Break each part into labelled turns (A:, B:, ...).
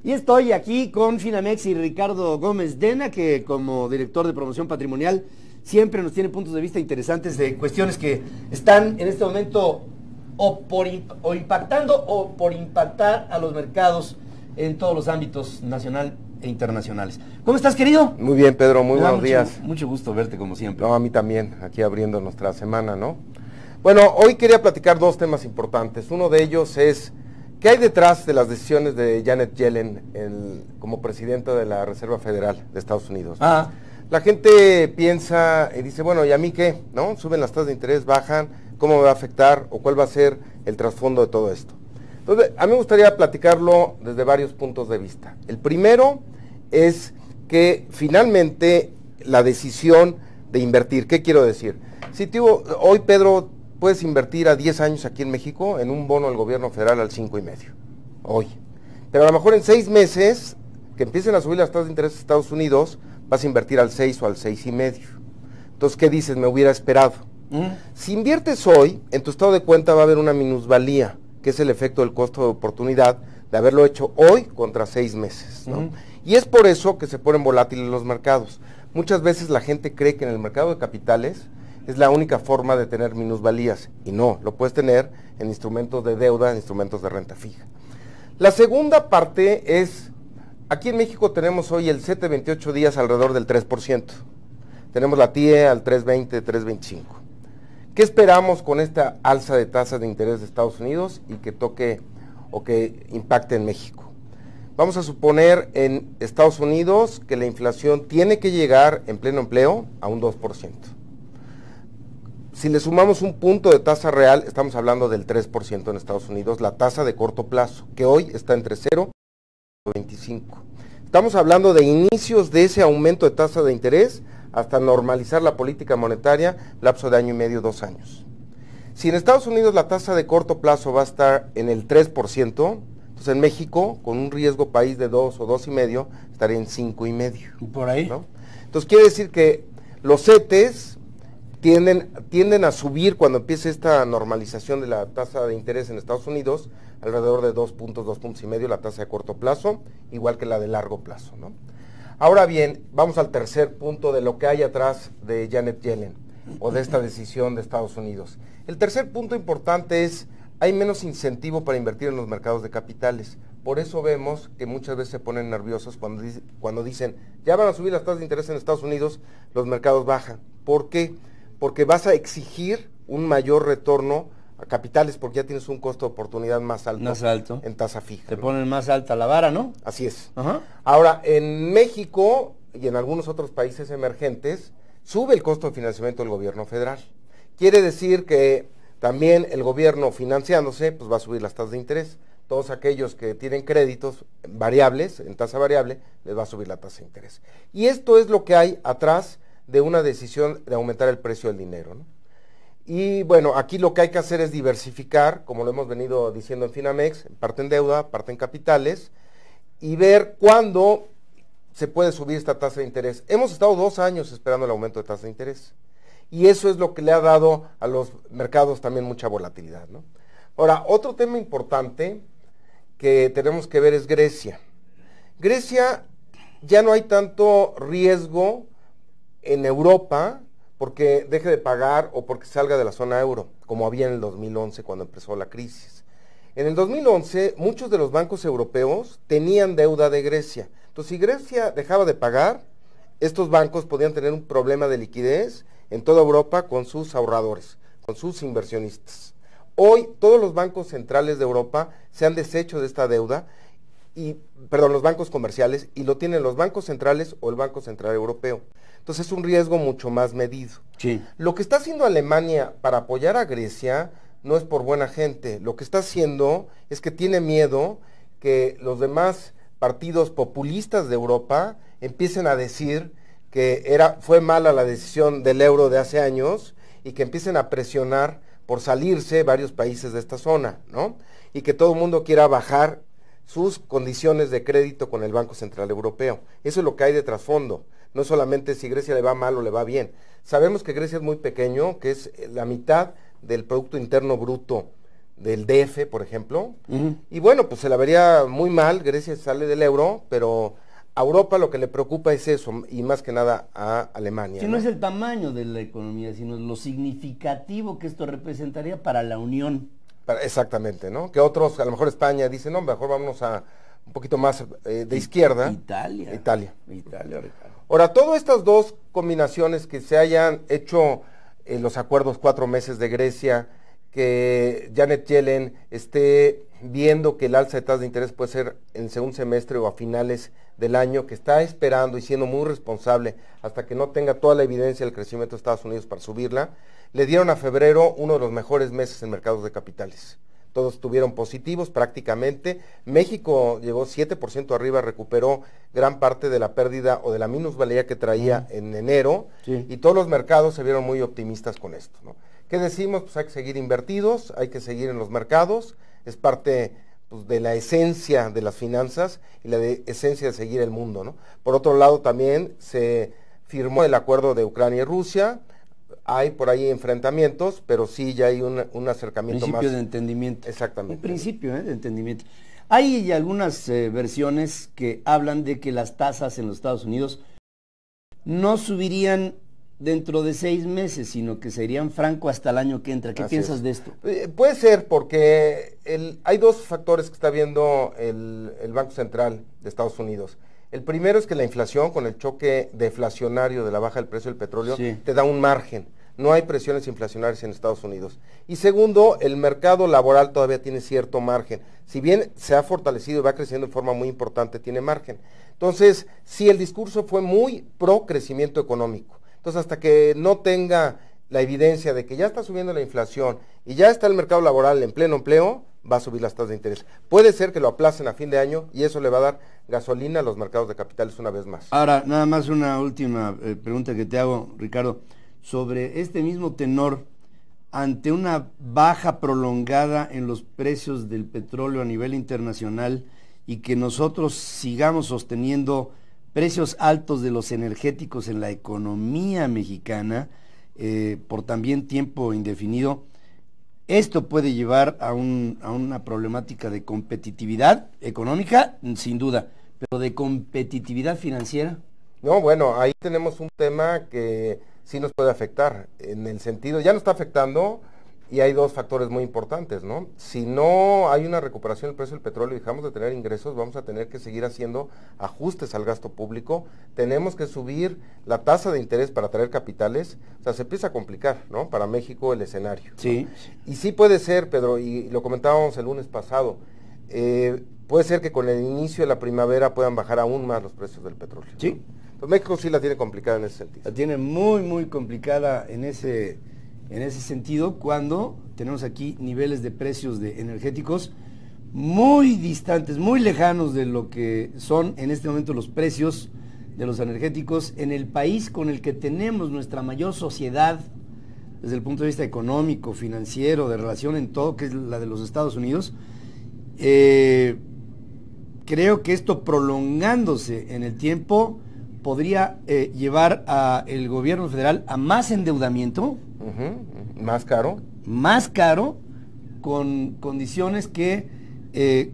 A: Y estoy aquí con Finamex y Ricardo Gómez Dena, que como director de promoción patrimonial siempre nos tiene puntos de vista interesantes de cuestiones que están en este momento o impactando o por impactar a los mercados en todos los ámbitos nacional e internacionales. ¿Cómo estás, querido?
B: Muy bien, Pedro, muy buenos días.
A: Mucho gusto verte como siempre.
B: No, a mí también, aquí abriendo nuestra semana, ¿no? Bueno, hoy quería platicar dos temas importantes. Uno de ellos es, ¿qué hay detrás de las decisiones de Janet Yellen como presidenta de la Reserva Federal de Estados Unidos? La gente piensa y dice, bueno, ¿y a mí qué? ¿No? Suben las tasas de interés, bajan, ¿cómo me va a afectar o cuál va a ser el trasfondo de todo esto? Entonces, a mí me gustaría platicarlo desde varios puntos de vista. El primero es que finalmente la decisión de invertir, ¿qué quiero decir? Si hoy, Pedro, puedes invertir a 10 años aquí en México en un bono del gobierno federal al 5,5, hoy. Pero a lo mejor en 6 meses, que empiecen a subir las tasas de interés de Estados Unidos, vas a invertir al 6 o al 6,5. Entonces, ¿qué dices? Me hubiera esperado. Si inviertes hoy, en tu estado de cuenta va a haber una minusvalía, que es el efecto del costo de oportunidad de haberlo hecho hoy contra 6 meses, ¿no? Y es por eso que se ponen volátiles los mercados. Muchas veces la gente cree que en el mercado de capitales es la única forma de tener minusvalías, y no, lo puedes tener en instrumentos de deuda, en instrumentos de renta fija. La segunda parte es, aquí en México tenemos hoy el 7-28 días alrededor del 3%. Tenemos la TIE al 3.20, 3.25. ¿Qué esperamos con esta alza de tasas de interés de Estados Unidos y que toque o que impacte en México? Vamos a suponer en Estados Unidos que la inflación tiene que llegar en pleno empleo a un 2%. Si le sumamos un punto de tasa real, estamos hablando del 3% en Estados Unidos, la tasa de corto plazo, que hoy está entre 0 y 25. Estamos hablando de inicios de ese aumento de tasa de interés hasta normalizar la política monetaria, lapso de 1,5, 2 años. Si en Estados Unidos la tasa de corto plazo va a estar en el 3%, entonces en México, con un riesgo país de 2 o 2,5, estaría en 5,5.
A: ¿Por ahí?
B: ¿No? Entonces quiere decir que los CETES tienden a subir cuando empiece esta normalización de la tasa de interés en Estados Unidos, alrededor de 2 puntos, 2,5 puntos, la tasa de corto plazo, igual que la de largo plazo, ¿no? Ahora bien, vamos al tercer punto de lo que hay atrás de Janet Yellen, o de esta decisión de Estados Unidos. El tercer punto importante es, hay menos incentivo para invertir en los mercados de capitales. Por eso vemos que muchas veces se ponen nerviosos cuando dicen, ya van a subir las tasas de interés en Estados Unidos, los mercados bajan. ¿Por qué? Porque vas a exigir un mayor retorno a capitales porque ya tienes un costo de oportunidad más alto en tasa fija.
A: Te ponen más alta la vara, ¿no?
B: Así es. Ahora, en México y en algunos otros países emergentes, sube el costo de financiamiento del gobierno federal. Quiere decir que también el gobierno financiándose, pues va a subir las tasas de interés. Todos aquellos que tienen créditos variables, en tasa variable, les va a subir la tasa de interés. Y esto es lo que hay atrás de una decisión de aumentar el precio del dinero, ¿no? Y bueno, aquí lo que hay que hacer es diversificar, como lo hemos venido diciendo en Finamex, parte en deuda, parte en capitales, y ver cuándo se puede subir esta tasa de interés. Hemos estado 2 años esperando el aumento de tasa de interés, y eso es lo que le ha dado a los mercados también mucha volatilidad, ¿no? Ahora, otro tema importante que tenemos que ver es Grecia. Grecia, ya no hay tanto riesgo en Europa porque deje de pagar o porque salga de la zona euro, como había en el 2011 cuando empezó la crisis. En el 2011, muchos de los bancos europeos tenían deuda de Grecia. Entonces, si Grecia dejaba de pagar, estos bancos podían tener un problema de liquidez en toda Europa con sus ahorradores, con sus inversionistas. Hoy, todos los bancos centrales de Europa se han deshecho de esta deuda, los bancos comerciales, y lo tienen los bancos centrales o el Banco Central Europeo. Entonces es un riesgo mucho más medido.
A: Sí.
B: Lo que está haciendo Alemania para apoyar a Grecia no es por buena gente. Lo que está haciendo es que tiene miedo que los demás partidos populistas de Europa empiecen a decir que fue mala la decisión del euro de hace años y que empiecen a presionar por salirse varios países de esta zona, ¿no? Y que todo el mundo quiera bajar sus condiciones de crédito con el Banco Central Europeo. Eso es lo que hay de trasfondo. No solamente si Grecia le va mal o le va bien. Sabemos que Grecia es muy pequeño, que es la mitad del Producto Interno Bruto del DF, por ejemplo, y bueno, pues se la vería muy mal, Grecia sale del euro, pero a Europa lo que le preocupa es eso, y más que nada a Alemania.
A: Si no es el tamaño de la economía, sino lo significativo que esto representaría para la Unión.
B: Exactamente, ¿no? Que otros, a lo mejor España, dicen, no, mejor vámonos a un poquito más de izquierda.
A: Italia.
B: Ricardo. Ahora, todas estas dos combinaciones que se hayan hecho los acuerdos 4 meses de Grecia, que Janet Yellen esté viendo que el alza de tasas de interés puede ser en el segundo semestre o a finales del año, que está esperando y siendo muy responsable hasta que no tenga toda la evidencia del crecimiento de Estados Unidos para subirla, le dieron a febrero uno de los mejores meses en mercados de capitales. Todos estuvieron positivos prácticamente. México llegó 7% arriba, recuperó gran parte de la pérdida o de la minusvalía que traía en enero, y todos los mercados se vieron muy optimistas con esto, ¿no? ¿Qué decimos? Pues hay que seguir invertidos, hay que seguir en los mercados, es parte pues, de la esencia de las finanzas y la esencia de seguir el mundo, ¿no? Por otro lado, también se firmó el acuerdo de Ucrania y Rusia. Hay por ahí enfrentamientos, pero sí ya hay un acercamiento
A: principio
B: más.
A: De entendimiento.
B: Exactamente.
A: Un principio de entendimiento. Hay algunas versiones que hablan de que las tasas en los Estados Unidos no subirían dentro de 6 meses, sino que serían franco hasta el año que entra. ¿Qué piensas de esto?
B: Puede ser, porque hay dos factores que está viendo el Banco Central de Estados Unidos. El primero es que la inflación, con el choque deflacionario de la baja del precio del petróleo, te da un margen. No hay presiones inflacionarias en Estados Unidos. Y segundo, el mercado laboral todavía tiene cierto margen. Si bien se ha fortalecido y va creciendo de forma muy importante, tiene margen. Entonces, sí, el discurso fue muy pro crecimiento económico. Entonces, hasta que no tenga la evidencia de que ya está subiendo la inflación y ya está el mercado laboral en pleno empleo, va a subir las tasas de interés. Puede ser que lo aplacen a fin de año y eso le va a dar gasolina a los mercados de capitales una vez más.
A: Ahora, nada más una última pregunta que te hago, Ricardo, sobre este mismo tenor, ante una baja prolongada en los precios del petróleo a nivel internacional y que nosotros sigamos sosteniendo precios altos de los energéticos en la economía mexicana por también tiempo indefinido, esto puede llevar a una problemática de competitividad económica, sin duda, pero de competitividad financiera.
B: No, bueno, ahí tenemos un tema que sí nos puede afectar, en el sentido, ya nos está afectando, y hay dos factores muy importantes, ¿no? Si no hay una recuperación del precio del petróleo y dejamos de tener ingresos, vamos a tener que seguir haciendo ajustes al gasto público, tenemos que subir la tasa de interés para traer capitales, o sea, se empieza a complicar, ¿no? Para México el escenario, ¿no?
A: Sí.
B: Y sí puede ser, Pedro, y lo comentábamos el lunes pasado, puede ser que con el inicio de la primavera puedan bajar aún más los precios del petróleo.
A: Sí.
B: ¿No? Pues México sí la tiene complicada en ese sentido.
A: La tiene muy, muy complicada en ese sentido, cuando tenemos aquí niveles de precios de energéticos muy distantes, muy lejanos de lo que son en este momento los precios de los energéticos en el país con el que tenemos nuestra mayor sociedad desde el punto de vista económico, financiero, de relación en todo, que es la de los Estados Unidos. Creo que esto prolongándose en el tiempo podría llevar al gobierno federal a más endeudamiento.
B: Más caro.
A: Más caro, con condiciones que,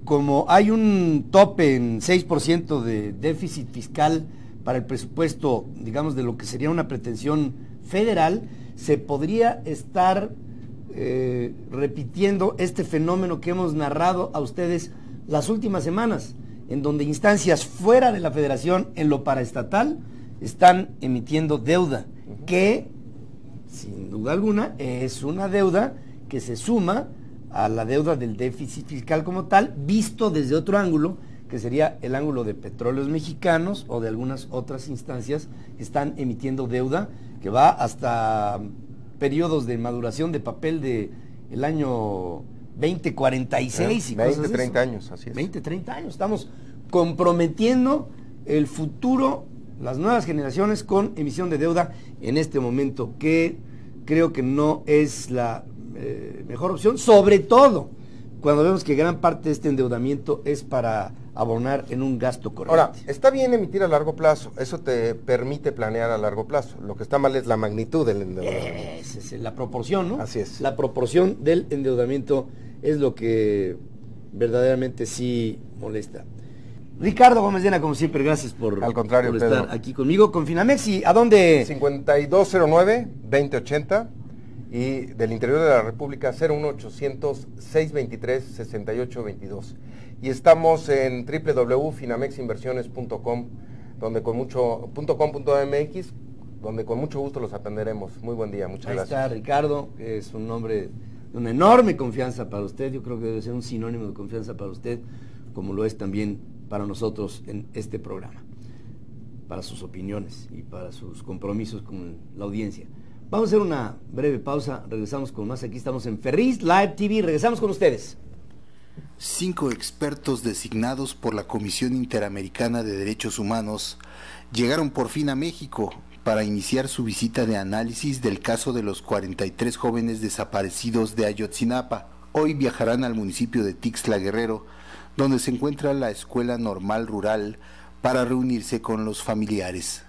A: como hay un tope en 6% de déficit fiscal para el presupuesto, digamos, de lo que sería una pretensión federal, se podría estar repitiendo este fenómeno que hemos narrado a ustedes las últimas semanas, en donde instancias fuera de la federación, en lo paraestatal, están emitiendo deuda, que sin duda alguna es una deuda que se suma a la deuda del déficit fiscal como tal, visto desde otro ángulo, que sería el ángulo de Petróleos Mexicanos o de algunas otras instancias que están emitiendo deuda que va hasta periodos de maduración de papel de el año 2046 y
B: 20, 30 años, así es.
A: 20, 30 años. Estamos comprometiendo el futuro, las nuevas generaciones, con emisión de deuda en este momento, que creo que no es la mejor opción, sobre todo cuando vemos que gran parte de este endeudamiento es para abonar en un gasto corriente?
B: Ahora, está bien emitir a largo plazo, eso te permite planear a largo plazo. Lo que está mal es la magnitud del endeudamiento.
A: Esa es la proporción, ¿no?
B: Así es.
A: La proporción del endeudamiento es lo que verdaderamente sí molesta. Ricardo Gómez Dena, como siempre, gracias por,
B: Al contrario,
A: por
B: Pedro.
A: estar aquí conmigo. Con Finamex, ¿y a dónde?
B: 5209-2080 y del interior de la República 01800-623-6822. Y estamos en www.finamexinversiones.com, donde con mucho .com.mx, donde con mucho gusto los atenderemos. Muy buen día, muchas gracias.
A: Ahí está Ricardo, que es un hombre de una enorme confianza para usted. Yo creo que debe ser un sinónimo de confianza para usted, como lo es también para nosotros en este programa, para sus opiniones y para sus compromisos con la audiencia. Vamos a hacer una breve pausa, regresamos con más. Aquí estamos en Ferris Live TV, regresamos con ustedes.
C: 5 expertos designados por la Comisión Interamericana de Derechos Humanos llegaron por fin a México para iniciar su visita de análisis del caso de los 43 jóvenes desaparecidos de Ayotzinapa. Hoy viajarán al municipio de Tixla Guerrero, donde se encuentra la Escuela Normal Rural, para reunirse con los familiares.